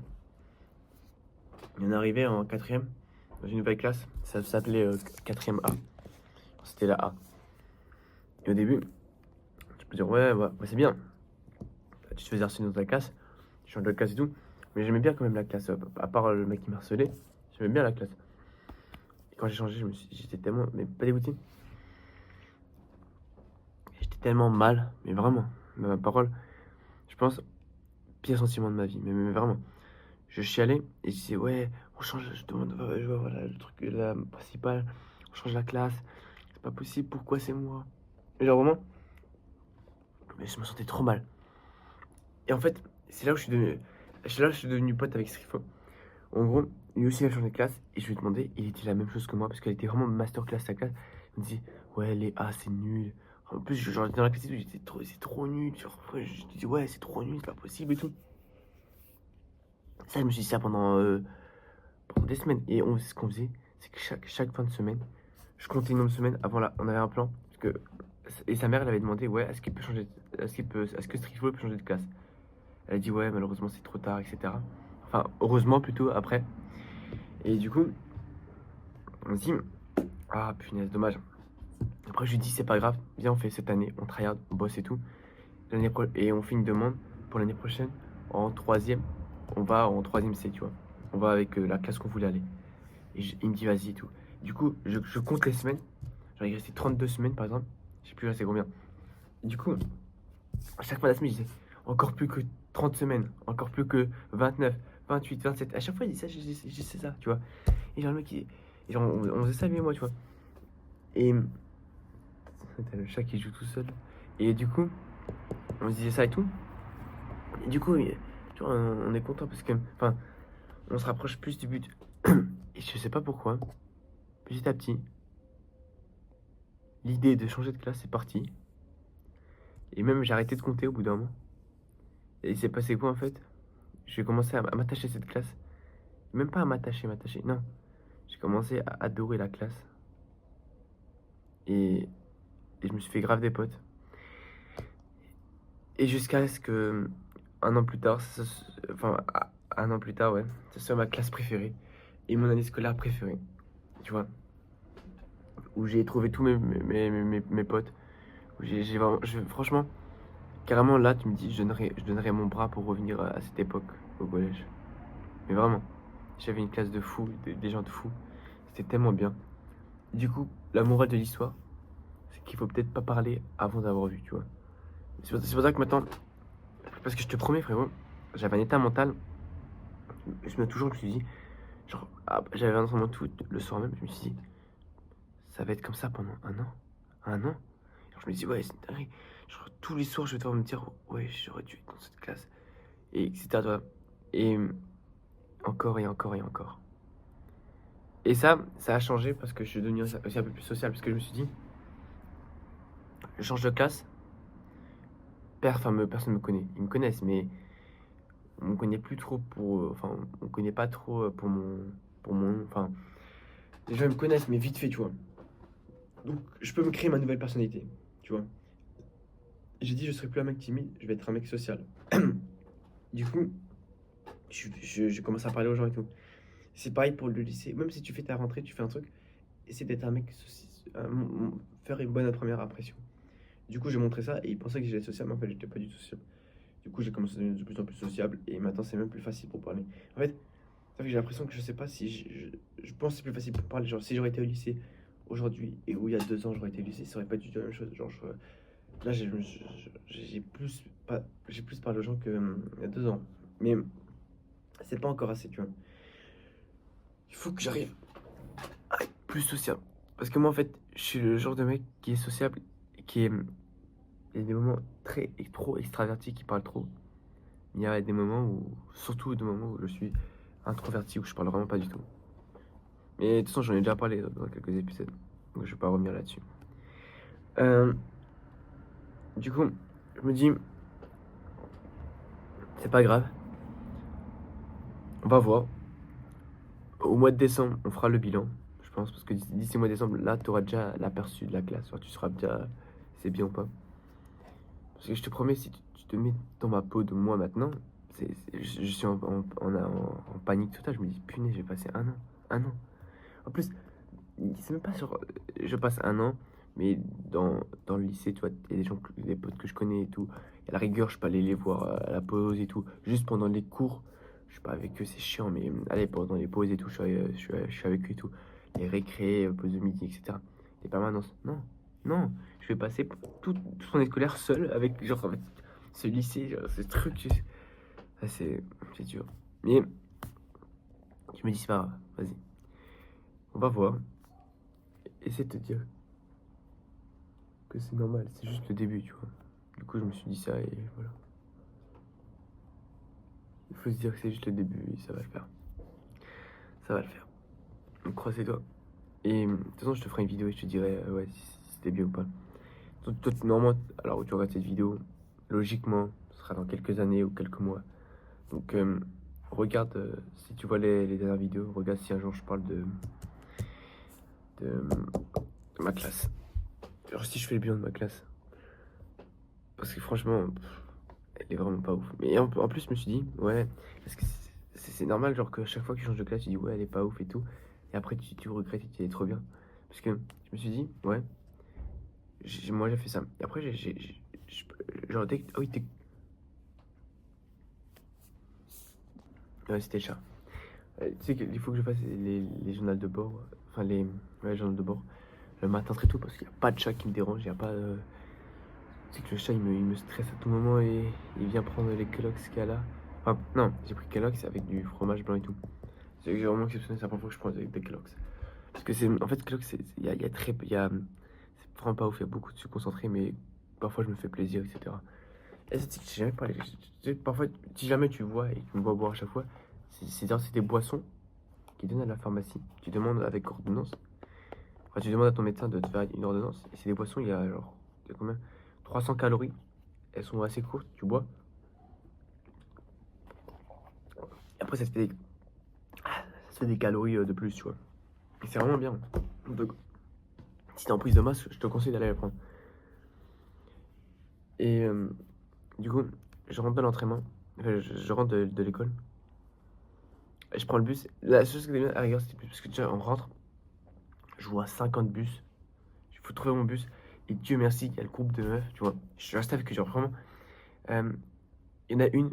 Et on est arrivé en 4ème, dans une nouvelle classe. Ça s'appelait 4ème A. C'était la A. Et au début, tu peux dire, ouais, c'est bien. Tu te faisais harceler dans ta classe, tu changes de classe et tout. Mais j'aimais bien quand même la classe, à part le mec qui m'a harcelé, j'aimais bien la classe. Et quand j'ai changé, j'étais tellement, mais pas dégoûté. J'étais tellement mal, mais vraiment, ma parole, je pense, pire sentiment de ma vie, mais vraiment. Je chialais et je disais, ouais, on change, je demande, je vois, voilà, le truc, la principale, on change la classe, c'est pas possible, pourquoi c'est moi? Et genre vraiment, mais je me sentais trop mal. Et en fait, c'est là où je suis devenu pote avec Strifo. En gros, lui aussi il a changé de classe et je lui ai demandé, il était la même chose que moi parce qu'elle était vraiment masterclass sa classe. Il me dit, ouais, les A c'est nul. En plus, genre, dans la classe et tout, j'étais trop, c'est trop nul. Genre, après, je disais, ouais, c'est trop nul, c'est pas possible et tout. Ça, je me suis dit ça pendant des semaines. Et ce qu'on faisait, c'est que chaque fin de semaine, je comptais une nombre de semaines avant là, on avait un plan. Parce que, et sa mère, elle avait demandé, ouais, est-ce qu'il peut changer, est-ce que Strictflow peut changer de classe? Elle a dit, ouais, malheureusement, c'est trop tard, etc. Enfin, heureusement plutôt après. Et du coup, on se dit, ah punaise, dommage. Après, je lui dis, c'est pas grave, viens, on fait cette année, on tryhard, on bosse et tout. Et on fait une demande pour l'année prochaine en troisième. On va en troisième C, tu vois. On va avec la classe qu'on voulait aller. Et il me dit, vas-y et tout. Du coup, je compte les semaines. J'en ai resté 32 semaines, par exemple. Je sais plus resté combien. Et du coup, à chaque fin de la semaine, je disais, encore plus que 30 semaines, encore plus que 29, 28, 27. À chaque fois, il dit ça, je disais ça, tu vois. Et genre, le mec, et genre, on faisait ça, lui et moi, tu vois. Et t'as le chat qui joue tout seul. Et du coup, on se disait ça et tout. Et du coup, tu vois, on est content parce que, enfin, on se rapproche plus du but. Et je sais pas pourquoi, petit à petit, l'idée de changer de classe est partie. Et même, j'ai arrêté de compter au bout d'un moment. Et il s'est passé quoi en fait? J'ai commencé à m'attacher à cette classe. Même pas à m'attacher, non. J'ai commencé à adorer la classe. Et, et je me suis fait grave des potes. Et jusqu'à ce que, un an plus tard, enfin, un an plus tard, ouais, ce soit ma classe préférée. Et mon année scolaire préférée. Tu vois? Où j'ai trouvé tous mes potes. Où j'ai vraiment, franchement, carrément là, tu me dis, je donnerais mon bras pour revenir à cette époque au collège. Mais vraiment, j'avais une classe de fous, des gens de fous. C'était tellement bien. Du coup, la morale de l'histoire, c'est qu'il faut peut-être pas parler avant d'avoir vu, tu vois. C'est pour ça que maintenant, parce que je te promets, frérot, j'avais un état mental. Je me suis dit, genre, j'avais un entraînement tout le soir même, je me suis dit, ça va être comme ça pendant un an. Un an. Alors, je me dis, ouais, c'est une dinguerie. Genre, tous les soirs, je vais devoir me dire, ouais, j'aurais dû être dans cette classe. Et etc. Tu vois. Et encore et encore et encore. Et ça a changé parce que je suis devenu aussi un peu plus social. Parce que je me suis dit, je change de classe, personne me connaît. Ils me connaissent, mais on me connaît plus trop pour. Enfin, on me connaît pas trop pour mon. Enfin, les gens ils me connaissent, mais vite fait, tu vois. Donc, je peux me créer ma nouvelle personnalité, tu vois. J'ai dit, je serai plus un mec timide, je vais être un mec social. Du coup, je commence à parler aux gens et tout. C'est pareil pour le lycée. Même si tu fais ta rentrée, tu fais un truc, essaie d'être un mec, faire une bonne première impression. Du coup, j'ai montré ça et ils pensaient que j'étais social, mais en fait, j'étais pas du tout social. Du coup, j'ai commencé à devenir de plus en plus sociable et maintenant, c'est même plus facile pour parler. En fait, ça fait que j'ai l'impression que je sais pas si je pense que c'est plus facile pour parler. Genre, si j'aurais été au lycée aujourd'hui et où il y a 2 ans, j'aurais été au lycée, ça aurait pas du tout la même chose. Genre, là, j'ai plus parlé aux gens qu'il y a 2 ans. Mais c'est pas encore assez, tu vois. il faut que j'arrive à être plus sociable. Parce que moi, en fait, je suis le genre de mec qui est sociable, qui est. Il y a des moments trop extravertis qui parlent trop. Il y a des moments où, surtout des moments où je suis introverti, où je parle vraiment pas du tout. Mais de toute façon, j'en ai déjà parlé dans quelques épisodes, donc je vais pas revenir là-dessus. Euh, du coup, je me dis, c'est pas grave, on va voir. Au mois de décembre, on fera le bilan, je pense, parce que d'ici le mois de décembre, là, tu auras déjà l'aperçu de la classe. Genre, tu sauras déjà si c'est bien ou pas. Parce que je te promets, si tu te mets dans ma peau de moi maintenant, je suis en panique totale. Je me dis, punaise, j'ai passé un an. Un an. En plus, c'est même pas sur. Je passe un an, mais dans le lycée, tu vois, il y a des gens, des potes que je connais et tout. Et à la rigueur, je peux aller les voir à la pause et tout. Juste pendant les cours, je suis pas avec eux, c'est chiant, mais allez, pendant les pauses et tout, je suis avec eux et tout. Les récrés, pauses de midi, etc. Les permanences. Non, non, je vais passer toute mon année scolaire seul avec, genre, avec ce lycée, genre, ce truc. Ah, c'est dur. Mais je me dis, c'est pas grave, vas-y. On va voir. Essaie de te dire que c'est normal, c'est juste le début, tu vois. Du coup, je me suis dit ça et voilà. Il faut se dire que c'est juste le début et ça va le faire. Ça va le faire. Donc, croise les doigts. Et de toute façon, je te ferai une vidéo et je te dirai ouais, si c'était bien ou pas. Toi, normalement, alors où tu regardes cette vidéo, logiquement, ce sera dans quelques années ou quelques mois. Donc, regarde, si tu vois les dernières vidéos, regarde si un jour je parle de ma classe. Genre, si je fais le bilan de ma classe. Parce que franchement, elle est vraiment pas ouf. Mais en plus, je me suis dit, ouais, parce que c'est normal, genre que chaque fois que tu changes de classe, tu dis, ouais, elle est pas ouf et tout. Et après, tu regrettes et tu dis, elle est trop bien. Parce que je me suis dit, ouais, moi j'ai fait ça. Et après, genre, ah oui, ouais, c'était le chat. Tu sais qu'il faut que je fasse les journaux de bord, enfin, les journaux de bord, le matin très tôt, parce qu'il n'y a pas de chat qui me dérange, il n'y a pas. Tu sais que le chat, il me stresse à tout moment et il vient prendre les Kellogg's qu'il y a là. Enfin, non, j'ai pris Kellogg's avec du fromage blanc et tout. C'est vraiment exceptionnel, c'est la première fois que je prends des Kellogg's. Parce que c'est, en fait, Kellogg's, il y a très, c'est vraiment pas ouf, il y a beaucoup de sucre concentré, mais parfois je me fais plaisir, etc. Et c'est que j'ai jamais parlé, parfois, si jamais tu vois et tu me vois boire à chaque fois, c'est des boissons qui donnent à la pharmacie. Tu demandes avec ordonnance, enfin, tu demandes à ton médecin de te faire une ordonnance, et c'est des boissons, il y a genre, il y a combien? 300 calories, elles sont assez courtes, tu bois. Et après, ça te fait des calories de plus, tu vois. Et c'est vraiment bien. Donc, si t'es en prise de masse, je te conseille d'aller la prendre. Et du coup, je rentre de l'entraînement. Enfin, je rentre de l'école. Et je prends le bus. La seule chose que j'aime bien à la rigueur, c'était plus parce que tu vois, on rentre. Je vois 50 bus. Il faut trouver mon bus. Et Dieu merci, il y a le groupe de meufs, tu vois. Je suis resté avec eux, genre vraiment. Il y en a une.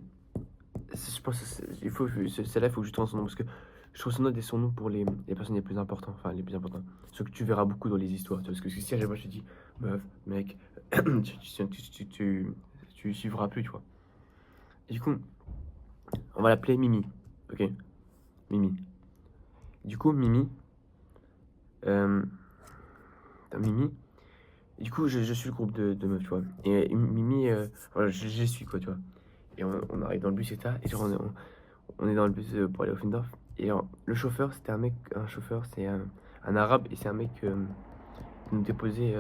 Je pense que celle-là, il faut que je trouve son nom. Parce que je trouve son nom des surnoms pour les personnes les plus importantes. Enfin, les plus importantes. Ceux que tu verras beaucoup dans les histoires. Tu vois, parce que si à chaque fois je te dis meuf, mec, tu suivras plus, tu vois. Et du coup, on va l'appeler Mimi. Ok? Mimi. Du coup, Mimi. Euh, Mimi. Et du coup, je suis le groupe de meufs, tu vois. Et Mimi, voilà, je les suis, quoi, tu vois. Et on arrive dans le bus, et ça. Et genre, on est dans le bus pour aller au Findorf. Et alors, le chauffeur, c'était un chauffeur, c'est un arabe. Et c'est un mec qui nous déposait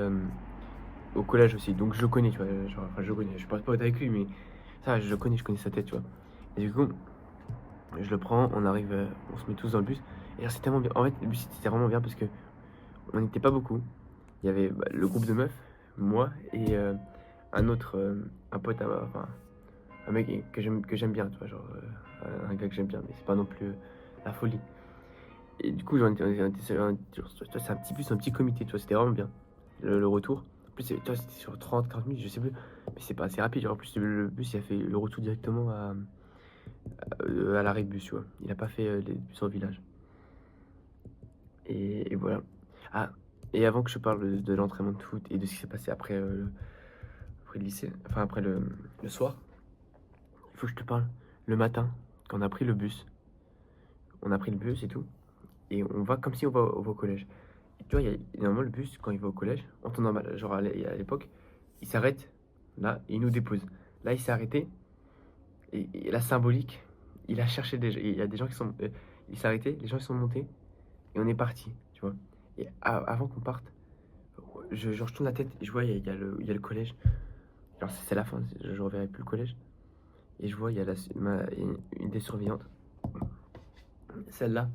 au collège aussi. Donc je le connais, tu vois. Genre, enfin, je le connais. Je passe pas avec lui, mais ça, je connais sa tête, tu vois. Et du coup, je le prends, on arrive, on se met tous dans le bus. Et alors, c'est tellement bien. En fait, le bus, c'était vraiment bien parce que on n'était pas beaucoup. Il y avait le groupe de meufs, moi et un autre, un pote, enfin, un mec que j'aime bien, tu vois, genre un gars que j'aime bien, mais c'est pas non plus la folie. Et du coup, c'est un petit bus, un petit comité, tu vois, c'était vraiment bien. Le retour. En plus, tu vois, c'était sur 30, 40 minutes, je sais plus, mais c'est pas assez rapide. Genre, en plus, le bus, il a fait le retour directement à l'arrêt de bus, tu vois. Il a pas fait les bus en village. Et voilà. Ah, et avant que je parle de l'entraînement de foot et de ce qui s'est passé après le lycée, enfin après le soir, il faut que je te parle. Le matin, quand on a pris le bus et tout, et on va comme si on va au collège. Et tu vois, normalement, le bus, quand il va au collège, en temps normal, genre à l'époque, il s'arrête là et il nous dépose. Là, il s'est arrêté et la symbolique, il a cherché des gens. Il y a des gens qui sont. Il s'est arrêté, les gens ils sont montés et on est parti, tu vois. Et avant qu'on parte, genre, je tourne la tête et je vois, il y a le collège. Alors, c'est la fin, je reverrai plus le collège. Et je vois, il y a une des surveillantes. Celle-là,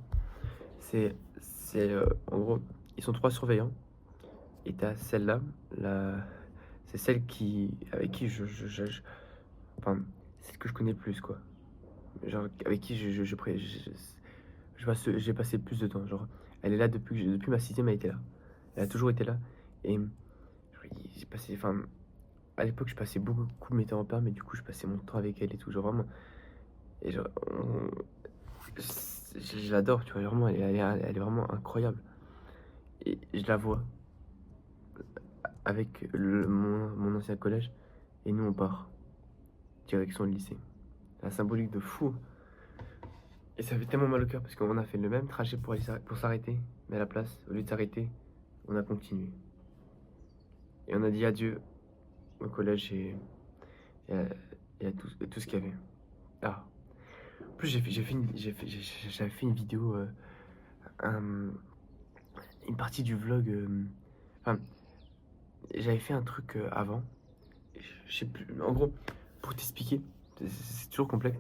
en gros, ils sont 3 surveillants. Et t'as celle-là, c'est celle avec qui enfin, celle que je connais le plus, quoi. Genre, avec qui j'ai passé plus de temps. Genre, elle est là depuis ma sixième, elle était là. Elle a toujours été là. Et j'ai passé, enfin, à l'époque, je passais beaucoup de mes temps en père, mais du coup, je passais mon temps avec elle et tout. Genre, vraiment. Et genre, je l'adore, tu vois. Vraiment, elle est vraiment incroyable. Et je la vois avec mon ancien collège. Et nous, on part. Direction le lycée. La symbolique de fou. Et ça fait tellement mal au cœur parce qu'on a fait le même trajet pour s'arrêter. Mais à la place, au lieu de s'arrêter, on a continué. Et on a dit adieu au collège et à tout ce qu'il y avait. Ah. En plus, j'avais fait une vidéo, une partie du vlog. Enfin, j'avais fait un truc avant. Je sais plus. En gros, pour t'expliquer, c'est toujours complexe.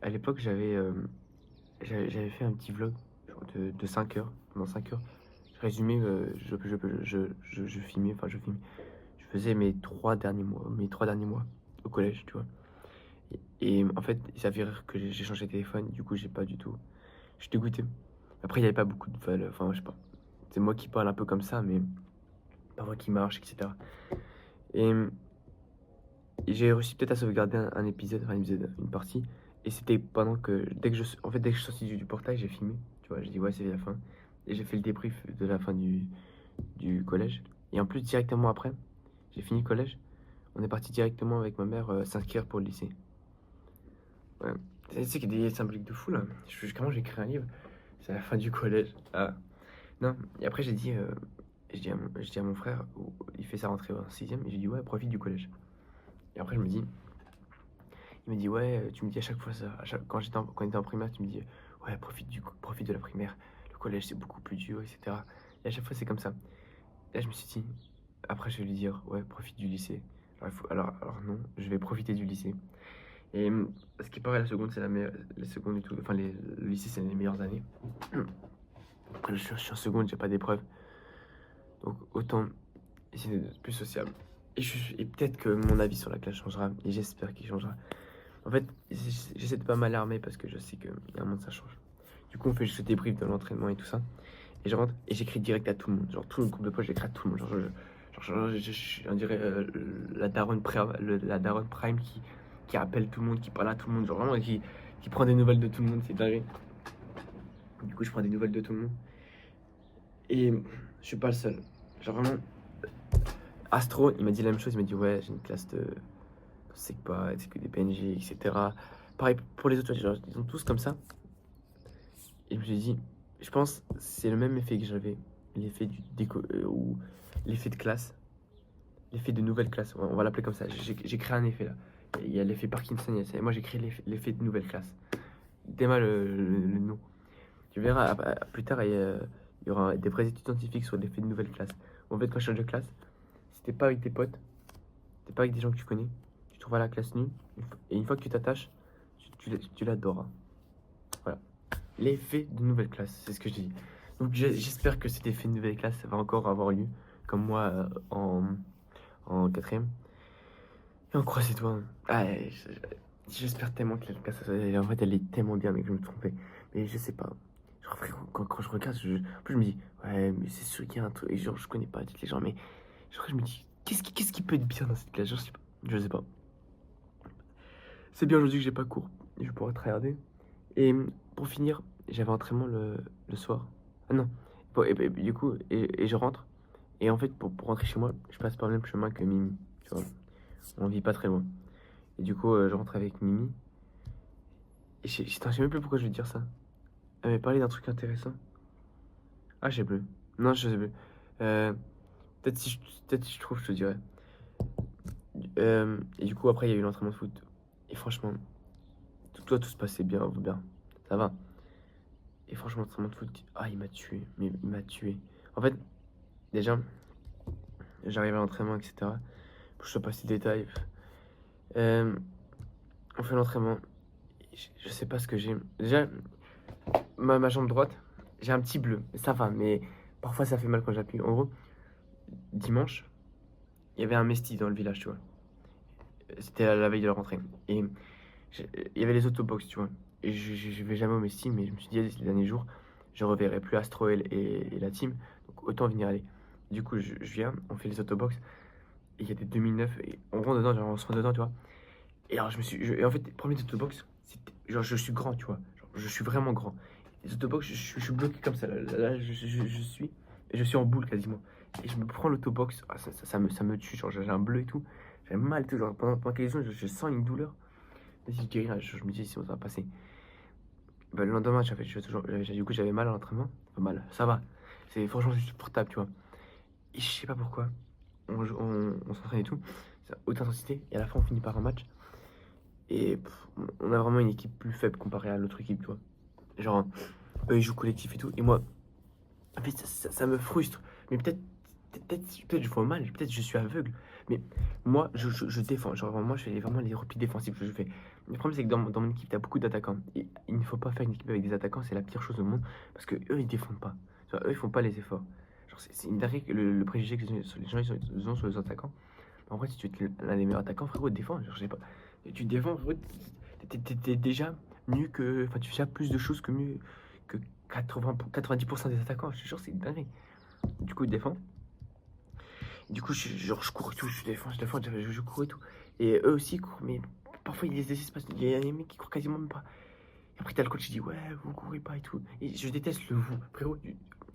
À l'époque, j'avais fait un petit vlog genre de 5 heures. Pendant 5 heures, je résumais, je filmais, enfin je filmais. Je faisais mes 3 derniers mois au collège, tu vois. Et en fait, il s'avère que j'ai changé de téléphone, du coup, j'ai pas du tout. Je suis dégoûté. Après, il n'y avait pas beaucoup de valeur, enfin, je sais pas. C'est moi qui parle un peu comme ça, mais parfois qui marche, etc. Et, et j'ai réussi peut-être à sauvegarder un épisode, enfin, une partie. Et c'était pendant que, dès que je suis sorti du portail, j'ai filmé. Tu vois, j'ai dit, ouais, c'est la fin. Et j'ai fait le débrief de la fin du collège. Et en plus, directement après, j'ai fini le collège. On est parti directement avec ma mère s'inscrire pour le lycée. Ouais. Tu sais qu'il y a des symboliques de fou là. Comment j'ai écrit un livre? C'est la fin du collège. Ah. Non. Et après je dis à mon frère, il fait sa rentrée en sixième, et j'ai dit ouais, profite du collège. Et après il me dit ouais, tu me dis à chaque fois ça. Quand on était en primaire, tu me dis ouais, profite de la primaire. Le collège c'est beaucoup plus dur, etc. Et à chaque fois c'est comme ça. Et là je me suis dit, après je vais lui dire ouais, profite du lycée. Alors non, je vais profiter du lycée. Et ce qui paraît, la seconde, c'est la meilleure. Les secondes et tout. Enfin, le lycée, c'est les meilleures années. Après, je suis en seconde, j'ai pas d'épreuve. Donc, autant essayer d'être plus sociable. Et peut-être que mon avis sur la classe changera. Et j'espère qu'il changera. En fait, j'essaie de pas m'alarmer parce que je sais qu'il y a un moment ça change. Du coup, on fait juste le débrief de l'entraînement et tout ça. Et je rentre et j'écris direct à tout le monde. Genre, tout le groupe de potes, j'écris à tout le monde. On dirait la daronne prime qui appelle tout le monde, qui parle à tout le monde. Genre, vraiment, qui prend des nouvelles de tout le monde. C'est dingue. Du coup, je prends des nouvelles de tout le monde. Et je suis pas le seul. Genre, vraiment, Astro, il m'a dit la même chose. Il m'a dit, ouais, j'ai une classe de. C'est pas, c'est que des PNJ, etc. Pareil pour les autres, genre, ils sont tous comme ça. Et je me suis dit, je pense c'est le même effet que j'avais, l'effet du déco ou l'effet de classe, l'effet de nouvelle classe. On va l'appeler comme ça. J'ai créé un effet là. Il y a l'effet Parkinson, et moi j'ai créé l'effet de nouvelle classe. Déma le nom. Tu verras plus tard, il y aura des vraies études scientifiques sur l'effet de nouvelle classe. En fait, quand je change de classe, si t'es pas avec tes potes, t'es pas avec des gens que tu connais, tu trouveras la classe nulle, et une fois que tu t'attaches, tu l'adoras. Voilà. L'effet de nouvelle classe, c'est ce que je dis. Donc j'espère que cet effet de nouvelle classe va encore avoir lieu, comme moi en quatrième. Et on croise les doigts. Ah, j'espère tellement que la classe, en fait, elle est tellement bien, mais que je me trompais. Mais je sais pas. Genre, frérot, quand je regarde, en plus je me dis, ouais, mais c'est sûr qu'il y a un truc. Et genre, je connais pas tous les gens, mais genre, je me dis, qu'est-ce qui peut être bien dans cette classe? Genre, je sais pas. Je sais pas. C'est bien aujourd'hui que j'ai pas cours. Et je vais pouvoir tryharder. Et pour finir, j'avais entraînement le soir. Ah non. Bon, du coup, et je rentre. Et en fait, pour rentrer chez moi, je passe par le même chemin que Mimi. Tu vois, on vit pas très loin. Et du coup, je rentre avec Mimi. Et je sais même plus pourquoi je vais dire ça. Elle m'avait parlé d'un truc intéressant. Ah, je sais plus. Non, je sais plus. Euh, peut-être si je trouve, je te dirai. Et du coup, après, il y a eu l'entraînement de foot. Et franchement, tout se passait bien, bien. Ça va. Et franchement, l'entraînement de foot, ah, il m'a tué. Mais il m'a tué. En fait, déjà, j'arrive à l'entraînement, etc. Je te passe les détails. Euh, on fait l'entraînement. Je sais pas ce que j'ai. Déjà, ma jambe droite, j'ai un petit bleu. Ça va, mais parfois ça fait mal quand j'appuie. En gros, dimanche, il y avait un Mesti dans le village, tu vois. C'était la veille de la rentrée. Et il y avait les autobox, tu vois. Et je vais jamais au Mesti, mais je me suis dit, les derniers jours, je reverrai plus Astroel et la team. Donc autant venir aller. Du coup, je viens, on fait les autobox. Et il y a des 2009. Et on rentre dedans, genre, on se rentre dedans, tu vois. Et alors, et en fait, les premiers autobox, genre, je suis grand, tu vois. Genre, je suis vraiment grand. Les autobox, je suis bloqué comme ça. Là, je suis en boule quasiment. Et je me prends l'autobox, ah, ça me tue. Genre, j'ai un bleu et tout. J'ai mal et tout. Genre, pendant quelques secondes, je sens une douleur. Vas-y, je guéris, je me dis, si ça va passer. Bah, le lendemain, du coup, j'avais mal à l'entraînement. Enfin, mal, ça va. C'est franchement c'est supportable, tu vois. Et je sais pas pourquoi. On s'entraîne et tout. C'est à haute intensité. Et à la fin, on finit par un match. Et on a vraiment une équipe plus faible comparée à l'autre équipe, tu vois. Genre, eux, ils jouent collectif et tout. Et moi, en fait, ça me frustre. Mais peut-être je vois mal, peut-être je suis aveugle. Mais moi, je défends. Genre, moi, je fais vraiment les replis défensifs que je fais. Le problème, c'est que dans mon équipe, t'as beaucoup d'attaquants. Et il ne faut pas faire une équipe avec des attaquants, c'est la pire chose au monde. Parce que eux, ils défendent pas. Genre, eux, ils font pas les efforts. Genre, c'est une dinguerie que le préjugé que les gens ils ont sur les attaquants. En vrai, si tu es l'un des meilleurs attaquants, frérot, défends. Genre, je sais pas. Tu défends, frérot, t'es déjà mieux que. Enfin, tu fais plus de choses que mieux que 90% des attaquants. Je te jure, c'est une dinguerie. Du coup, il défend. Du coup, je cours et tout. Je cours et tout. Et eux aussi ils courent, mais parfois, il y a des espaces. Il y a des mecs qui courent quasiment même pas. Et après, t'as le coach qui dit, ouais, vous courez pas et tout. Et je déteste le vous, frérot.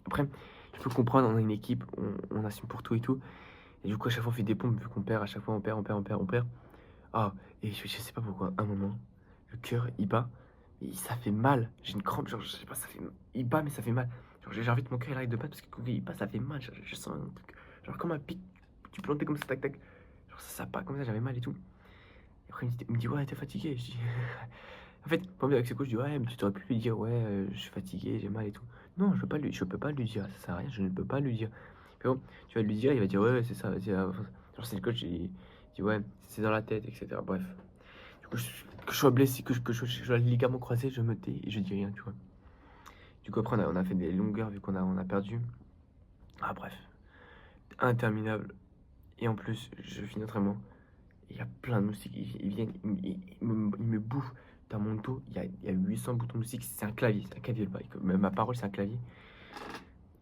Après, je peux comprendre, on a une équipe, on assume pour tout et tout. Et du coup, à chaque fois, on fait des pompes, vu qu'on perd, à chaque fois, on perd. Ah, et je sais pas pourquoi, à un moment, le cœur, il bat, et ça fait mal. J'ai une crampe, genre, je sais pas, ça fait. Il bat, mais ça fait mal. Genre, j'ai envie que mon cœur il arrête de battre parce que quand il bat, ça fait mal. Je sens un truc, genre, comme un pic, tu plantais comme ça, tac, tac. Genre, ça bat comme ça, j'avais mal et tout. Et après, il me dit, ouais, t'es fatigué. Je dis. En fait, quand avec ses coachs, je dis, ouais, mais tu aurais pu lui dire, ouais, je suis fatigué, j'ai mal et tout. Non, je peux pas lui dire, ça sert à rien, je ne peux pas lui dire. Mais bon, tu vas lui dire, il va dire, ouais, c'est ça, vas-y, genre, c'est le coach, il dit, ouais, c'est dans la tête, etc. Bref. Du coup, que je sois blessé, que je sois le ligament croisé, je me tais et je dis rien, tu vois. Du coup, après, on a fait des longueurs vu on a perdu. Ah, bref, interminable. Et en plus, je finis l'entraînement. Il y a plein de moustiques, ils viennent, ils me bouffent dans mon dos. Il y a 800 boutons de moustiques, c'est un clavier, le bail. Ma parole, c'est un clavier.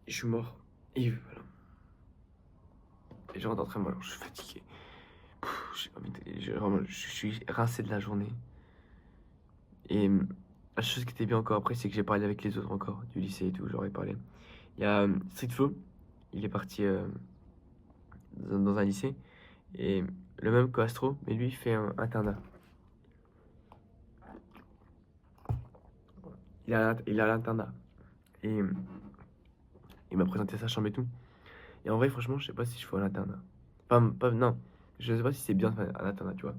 Et je suis mort. Et voilà. Et je rentre d'entraînement, alors je suis fatigué. Vraiment, je suis rincé de la journée. Et la chose qui était bien encore après, c'est que j'ai parlé avec les autres encore, du lycée et tout, j'aurais parlé. Il y a Streetflow, il est parti dans un lycée, et le même que Astro, mais lui il fait un internat. Il a l'internat. Et il m'a présenté sa chambre et tout. Et en vrai, franchement, je sais pas si je ferai un internat. Non, je sais pas si c'est bien de faire un internat, tu vois.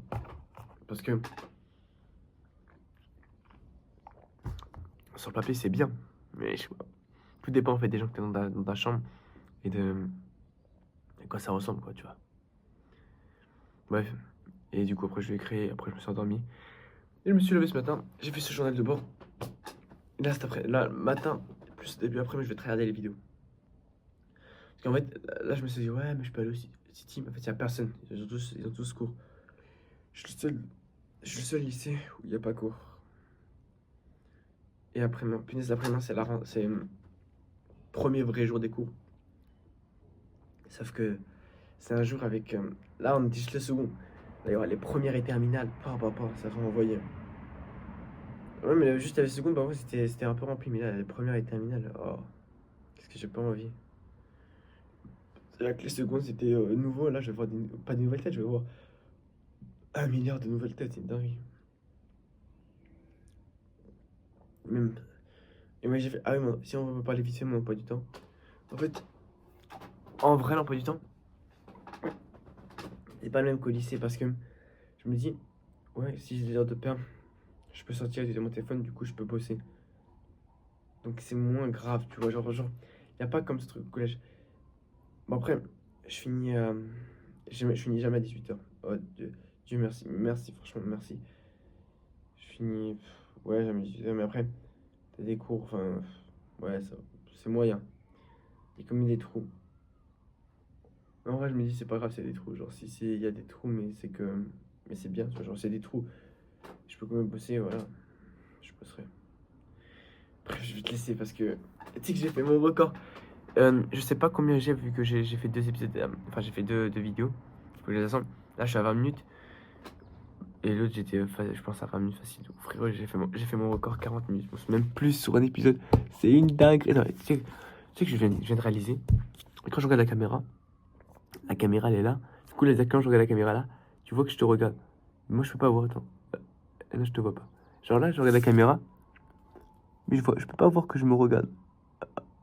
Parce que sur le papier, c'est bien, mais je sais pas. Tout dépend en fait des gens que t'as dans ta chambre et de à quoi ça ressemble, quoi, tu vois. Bref. Et du coup, après, je l'ai créé, après, je me suis endormi. Et je me suis levé ce matin, j'ai fait ce journal de bord. Et là, là, matin, plus début après, mais je vais te regarder les vidéos. Parce qu'en fait, là, je me suis dit, ouais, mais je peux aller au City, mais en fait, il y a personne. Ils ont tous cours. Je suis le seul lycée où il n'y a pas cours. Et après, non, punaise, l'après-midi, c'est le premier vrai jour des cours. Sauf que c'est un jour avec. Là, on est juste le second. D'ailleurs, les premières et terminales, ça va envoyer. Ouais, mais juste à la seconde, parfois, c'était un peu rempli. Mais là, les premières et terminales, oh, qu'est-ce que j'ai pas envie. C'est-à-dire que les secondes, c'était nouveau. Là, je vais voir pas de nouvelles têtes, je vais voir 1 milliard de nouvelles têtes, c'est une dinguerie. Même. Et moi, j'ai fait. Ah oui, si on veut parler vite fait, mon emploi du temps. En fait, en vrai, l'emploi du temps, c'est pas le même qu'au lycée parce que je me dis, ouais, si j'ai des heures de perm, je peux sortir utiliser mon téléphone, du coup, je peux bosser. Donc c'est moins grave, tu vois. Genre, y a pas comme ce truc au collège. Bon, après, je finis, je finis jamais à 18h. Oh, Dieu merci, merci, franchement, merci. Je finis, ouais, jamais 18h, mais après, t'as des cours, enfin, ouais, ça, c'est moyen. Et comme il y a des trous. En vrai, je me dis, c'est pas grave, s'il y a des trous. Genre, si il y a des trous, mais c'est que. Mais c'est bien, tu vois. Genre, s'il y a des trous, je peux quand même bosser, voilà. Je bosserai. Bref, je vais te laisser parce que. Tu sais que j'ai fait mon record. Je sais pas combien j'ai vu que j'ai fait 2 épisodes. Enfin, j'ai fait deux vidéos. Faut que je les assemble. Là, je suis à 20 minutes. Et l'autre, j'étais, je pense, à 20 minutes facile. Frérot, j'ai fait mon record 40 minutes. Je pense même plus sur un épisode. C'est une dinguerie. Non, tu sais que je viens de réaliser. Et quand je regarde la caméra, elle est là. Du coup, quand je regarde la caméra là, tu vois que je te regarde. Mais moi, je peux pas voir. Attends. Non, je te vois pas. Genre là, je regarde la caméra. Mais je peux pas voir que je me regarde.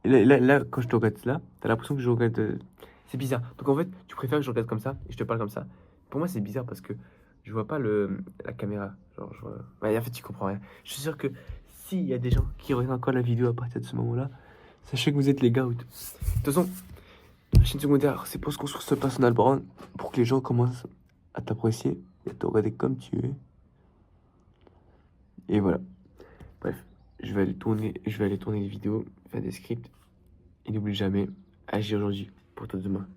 Et là, quand je te regarde là, t'as l'impression que je regarde. C'est bizarre. Donc en fait, tu préfères que je regarde comme ça et je te parle comme ça. Pour moi, c'est bizarre parce que je vois pas la caméra. Genre, je vois. Ouais, en fait, tu comprends rien. Je suis sûr que s'il y a des gens qui regardent encore la vidéo à partir de ce moment-là, sachez que vous êtes les gars. De toute façon, la chaîne secondaire, c'est pour se construire ce personal brand, pour que les gens commencent à t'apprécier et à te regarder comme tu es. Et voilà. Bref, je vais aller tourner des vidéos, faire des scripts. Et n'oublie jamais, agir aujourd'hui pour toi demain.